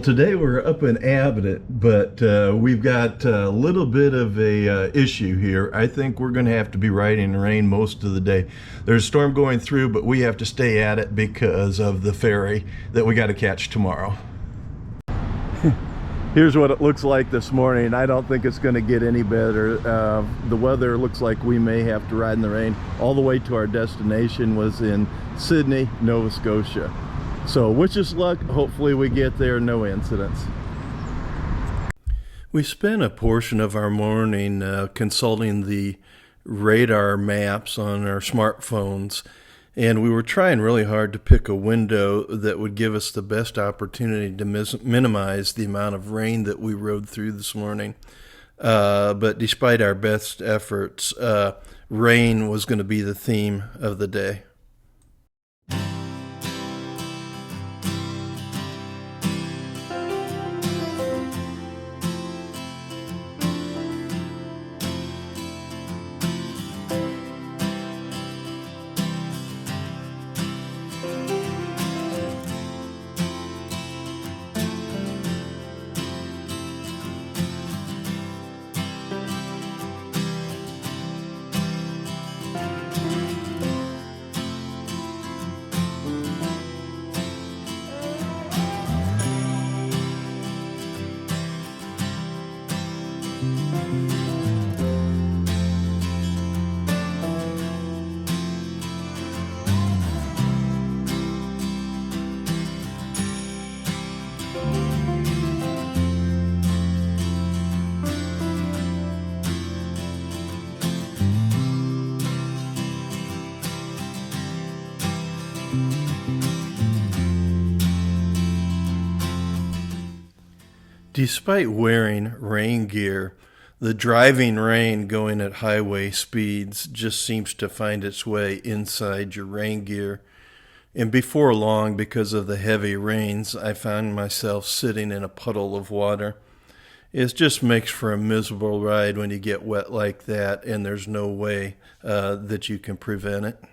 Today we're up in Abbott, but we've got a little bit of a issue here. I think we're going to have to be riding in the rain most of the day. There's a storm going through, but we have to stay at it because of the ferry that we got to catch tomorrow. Here's what it looks like this morning. I don't think it's going to get any better. The weather looks like we may have to ride in the rain all the way to our destination was in Sydney, Nova Scotia. So wish us luck. Hopefully we get there, no incidents. We spent a portion of our morning consulting the radar maps on our smartphones, and we were trying really hard to pick a window that would give us the best opportunity to minimize the amount of rain that we rode through this morning. But despite our best efforts, rain was going to be the theme of the day. Despite wearing rain gear, the driving rain going at highway speeds just seems to find its way inside your rain gear. And before long, because of the heavy rains, I found myself sitting in a puddle of water. It just makes for a miserable ride when you get wet like that, and there's no way that you can prevent it.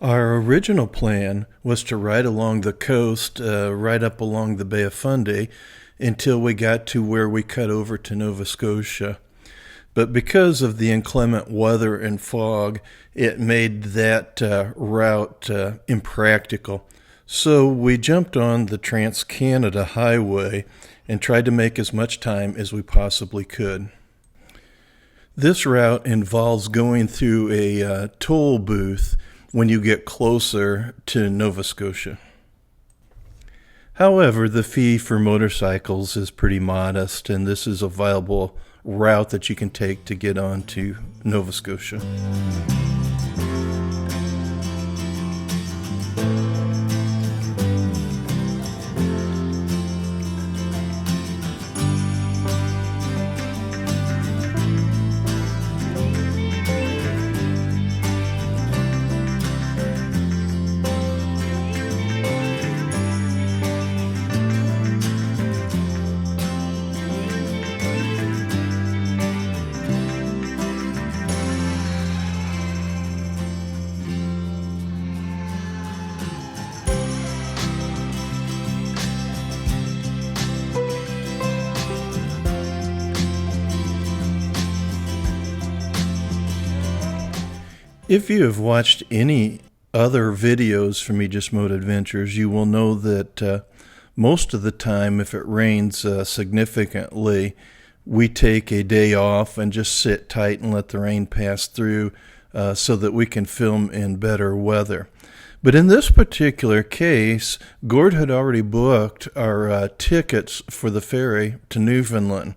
Our original plan was to ride along the coast, right up along the Bay of Fundy, until we got to where we cut over to Nova Scotia. But because of the inclement weather and fog, it made that route impractical. So we jumped on the Trans-Canada Highway and tried to make as much time as we possibly could. This route involves going through a toll booth when you get closer to Nova Scotia. However, the fee for motorcycles is pretty modest, and this is a viable route that you can take to get on to Nova Scotia. If you have watched any other videos from Aegis Moto Adventures, you will know that most of the time, if it rains significantly, we take a day off and just sit tight and let the rain pass through so that we can film in better weather. But in this particular case, Gord had already booked our tickets for the ferry to Newfoundland.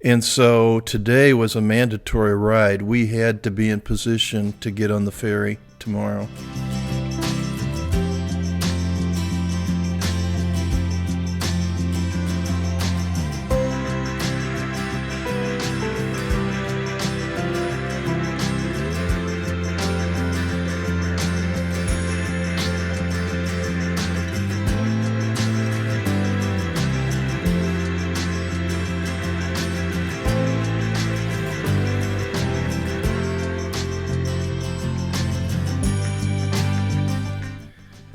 And so today was a mandatory ride. We had to be in position to get on the ferry tomorrow.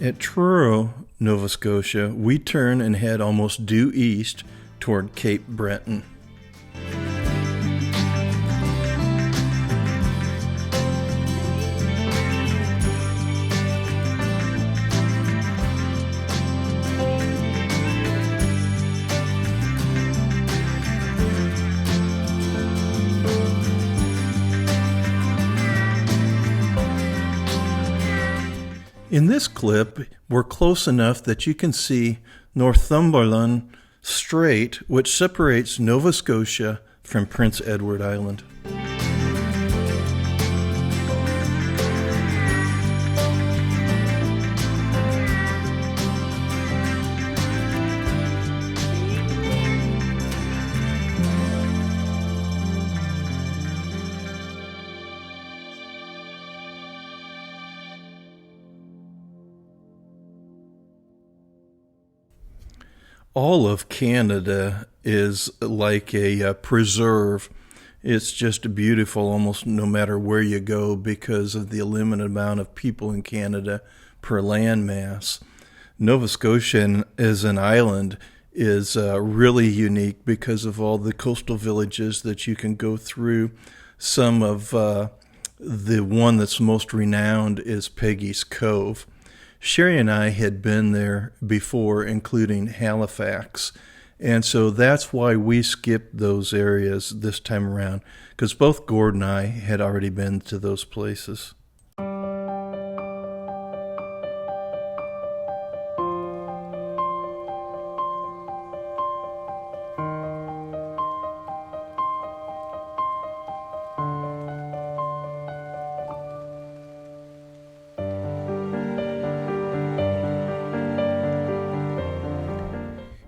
At Truro, Nova Scotia, we turn and head almost due east toward Cape Breton. In this clip, we're close enough that you can see Northumberland Strait, which separates Nova Scotia from Prince Edward Island. All of Canada is like a preserve. It's just beautiful almost no matter where you go because of the limited amount of people in Canada per land mass. Nova Scotia as an island is really unique because of all the coastal villages that you can go through. Some of the one that's most renowned is Peggy's Cove. Sherry and I had been there before, including Halifax, and so that's why we skipped those areas this time around, because both Gord and I had already been to those places.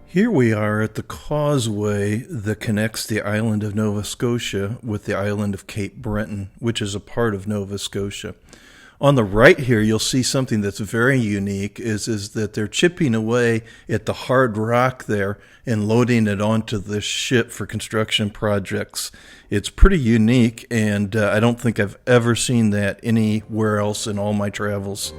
Here we are at the causeway that connects the island of Nova Scotia with the island of Cape Breton, which is a part of Nova Scotia. On the right here, you'll see something that's very unique, is that they're chipping away at the hard rock there and loading it onto this ship for construction projects. It's pretty unique, and I don't think I've ever seen that anywhere else in all my travels.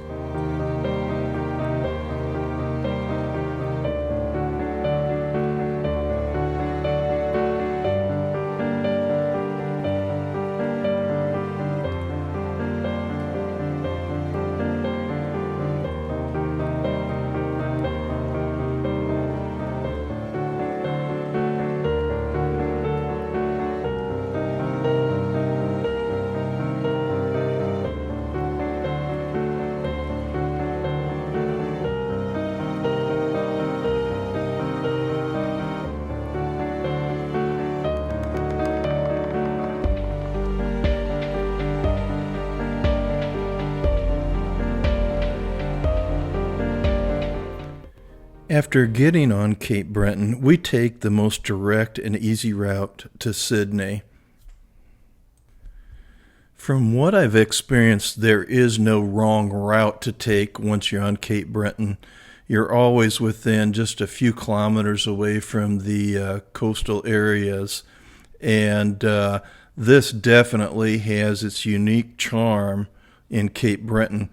After getting on Cape Breton, we take the most direct and easy route to Sydney. From what I've experienced, there is no wrong route to take once you're on Cape Breton. You're always within just a few kilometers away from the coastal areas, and this definitely has its unique charm in Cape Breton.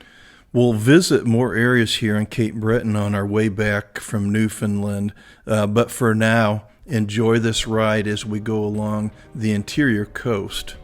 We'll visit more areas here in Cape Breton on our way back from Newfoundland, but for now, enjoy this ride as we go along the interior coast.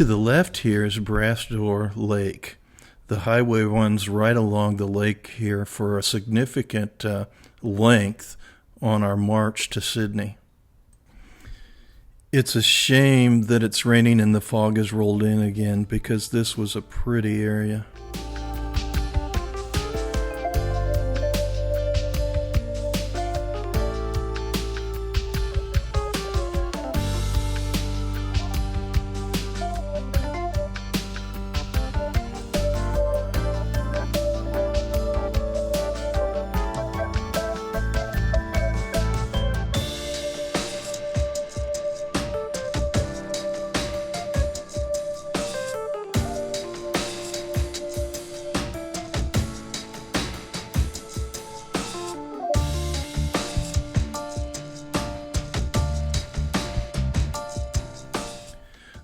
To the left here is Brasdoor Lake. The highway runs right along the lake here for a significant length on our march to Sydney. It's a shame that it's raining and the fog has rolled in again, because this was a pretty area.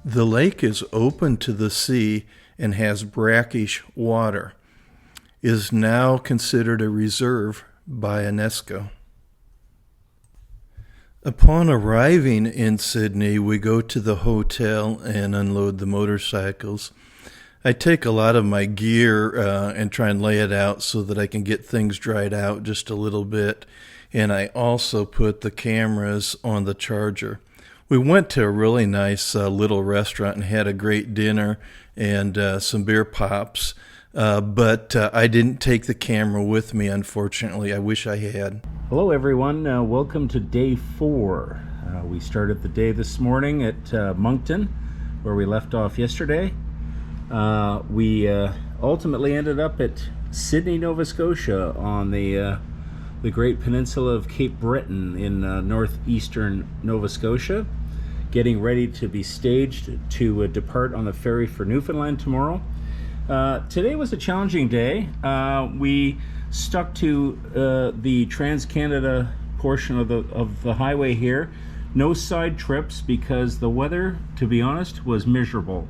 The lake is open to the sea and has brackish water. It is now considered a reserve by UNESCO. Upon arriving in Sydney, we go to the hotel and unload the motorcycles. I take a lot of my gear and try and lay it out so that I can get things dried out just a little bit. And I also put the cameras on the charger. We went to a really nice little restaurant and had a great dinner and some beer pops, but I didn't take the camera with me, unfortunately. I wish I had. Hello everyone, welcome to day 4. We started the day this morning at Moncton, where we left off yesterday. We ultimately ended up at Sydney, Nova Scotia on the great peninsula of Cape Breton in northeastern Nova Scotia, getting ready to be staged to depart on the ferry for Newfoundland tomorrow. Today was a challenging day. We stuck to the Trans-Canada portion of the highway here. No side trips because the weather, to be honest, was miserable.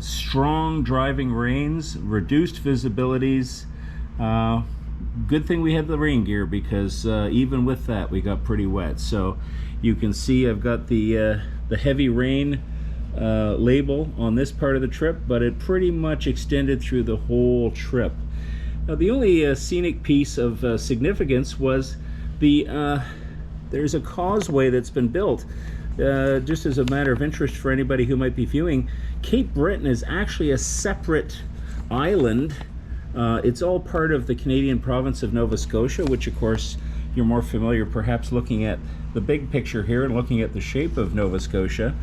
Strong driving rains, reduced visibilities. Good thing we had the rain gear, because even with that we got pretty wet. So you can see I've got the heavy rain label on this part of the trip, but it pretty much extended through the whole trip. Now the only scenic piece of significance was there's a causeway that's been built. Just as a matter of interest for anybody who might be viewing, Cape Breton is actually a separate island. It's all part of the Canadian province of Nova Scotia, which of course you're more familiar perhaps looking at the big picture here and looking at the shape of Nova Scotia.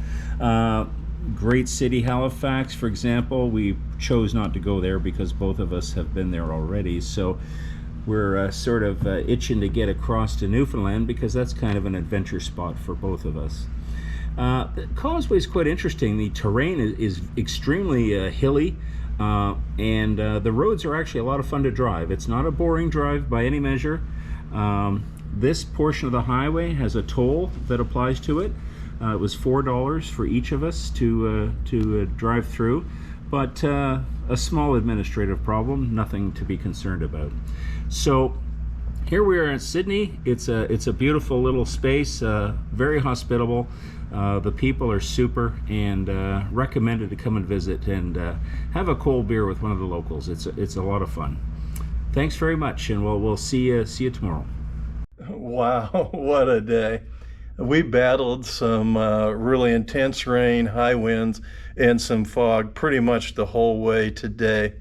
Great city, Halifax, for example. We chose not to go there because both of us have been there already. So we're sort of itching to get across to Newfoundland, because that's kind of an adventure spot for both of us. The causeway is quite interesting. The terrain is extremely hilly. And the roads are actually a lot of fun to drive. It's not a boring drive by any measure. This portion of the highway has a toll that applies to it. It was $4 for each of us to drive through, but a small administrative problem, nothing to be concerned about. So here we are in Sydney. It's a beautiful little space, very hospitable. The people are super, and recommended to come and visit and have a cold beer with one of the locals. It's a lot of fun. Thanks very much, and we'll see you tomorrow. Wow, what a day. We battled some really intense rain, high winds, and some fog pretty much the whole way today.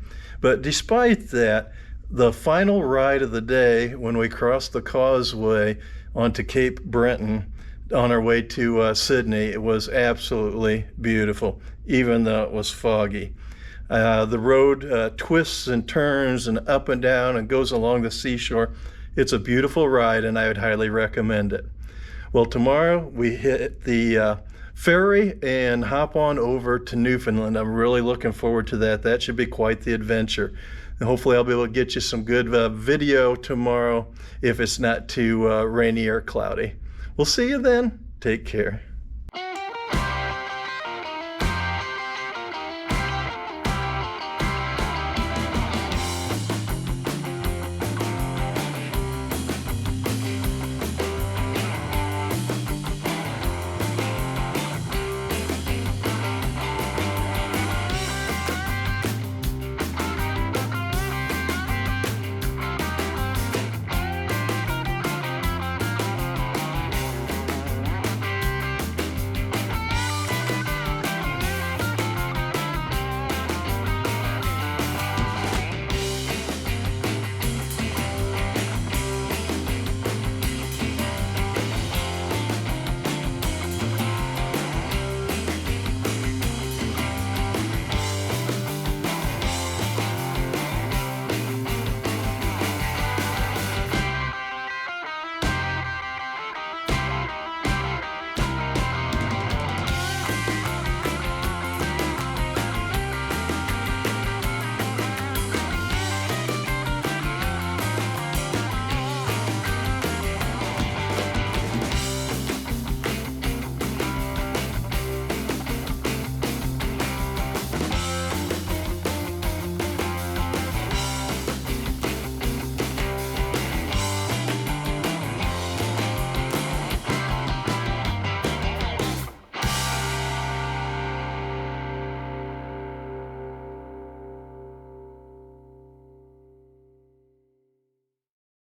But despite that, the final ride of the day, when we crossed the causeway onto Cape Breton on our way to Sydney, it was absolutely beautiful, even though it was foggy. The road twists and turns and up and down and goes along the seashore. It's a beautiful ride, and I would highly recommend it. Well, tomorrow we hit the ferry and hop on over to Newfoundland. I'm really looking forward to that. That should be quite the adventure. And hopefully I'll be able to get you some good video tomorrow if it's not too rainy or cloudy. We'll see you then. Take care.